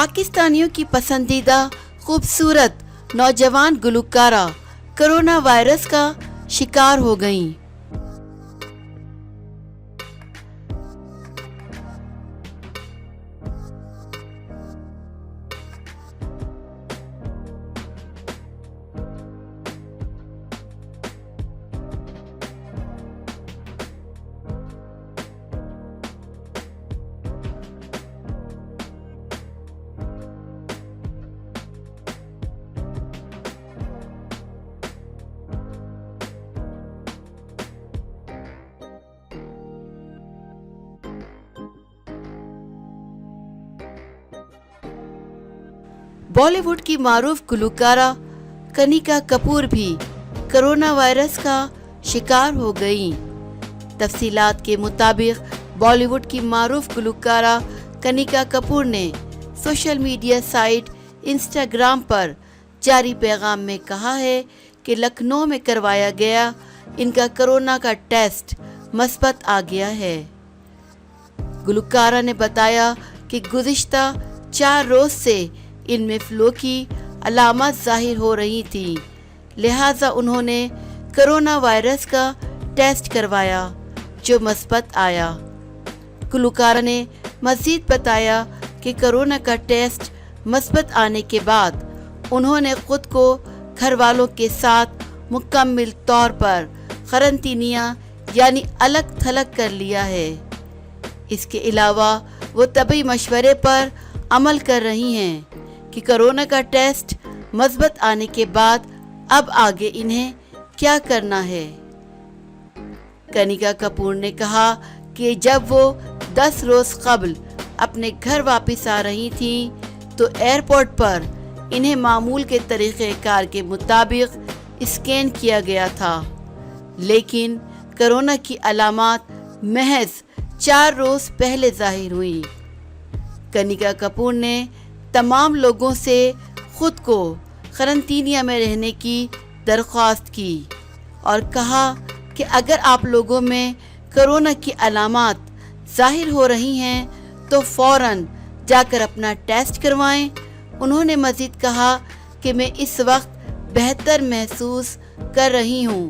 पाकिस्तानियों की पसंदीदा खूबसूरत नौजवान गुलकारा कोरोना वायरस का शिकार हो गईं। बॉलीवुड की मारूफ गुलकारा कनिका कपूर भी कोरोना वायरस का शिकार हो गईं। तफसीलात के मुताबिक बॉलीवुड की मारूफ गुलकारा कनिका कपूर ने सोशल मीडिया साइट इंस्टाग्राम पर जारी पैगाम में कहा है कि लखनऊ में करवाया गया इनका कोरोना का टेस्ट मस्बत आ गया है। गुलकारा ने बताया कि गुज़िश्ता 4 रोज़ से इनमें फ्लू की अलामत ज़ाहिर हो रही थी, लिहाजा उन्होंने कोरोना वायरस का टेस्ट करवाया जो मस्बत आया। गुलकारा ने मज़ीद बताया कि कोरोना का टेस्ट मस्बत आने के बाद उन्होंने ख़ुद को घर वालों के साथ मुकम्मल तौर पर क़रंतीनिया यानी अलग थलग कर लिया है। इसके अलावा वो तबी मशवरे पर अमल कर रही हैं कि कोरोना का टेस्ट मस्बत आने के बाद अब आगे इन्हें क्या करना है। कनिका कपूर ने कहा कि जब वो 10 रोज़ कबल अपने घर वापस आ रही थी तो एयरपोर्ट पर इन्हें मामूल के तरीक़ेकार के मुताबिक स्कैन किया गया था, लेकिन कोरोना की अलामत महज 4 रोज़ पहले ज़ाहिर हुई। कनिका कपूर ने तमाम लोगों से ख़ुद को क़रंतीनिया में रहने की दरख्वास्त की और कहा कि अगर आप लोगों में कोरोना की अलामत ज़ाहिर हो रही हैं तो फ़ौरन जाकर अपना टेस्ट करवाएं। उन्होंने मज़ीद कहा कि मैं इस वक्त बेहतर महसूस कर रही हूँ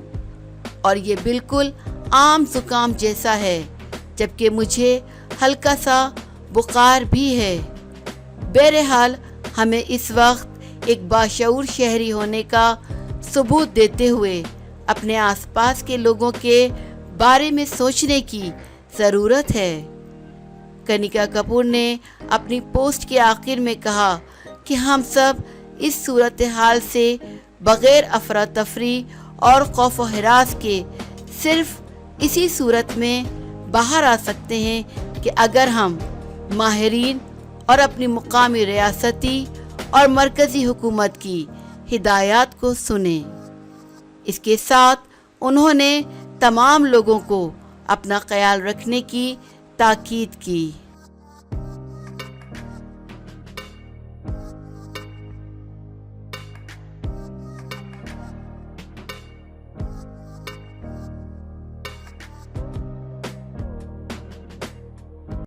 और ये बिल्कुल आम ज़ुकाम जैसा है, जबकि मुझे हल्का सा बुखार भी है। बहरहाल हमें इस वक्त एक बाशऊर शहरी होने का सबूत देते हुए अपने आसपास के लोगों के बारे में सोचने की ज़रूरत है। कनिका कपूर ने अपनी पोस्ट के आखिर में कहा कि हम सब इस सूरत हाल से बग़ैर अफरा तफरी और खौफ व हिरास के सिर्फ इसी सूरत में बाहर आ सकते हैं कि अगर हम माहिरीन और अपनी मुकामी रियासती और मरकज़ी हुकूमत की हिदायत को सुने। इसके साथ उन्होंने तमाम लोगों को अपना ख्याल रखने की ताकीद की।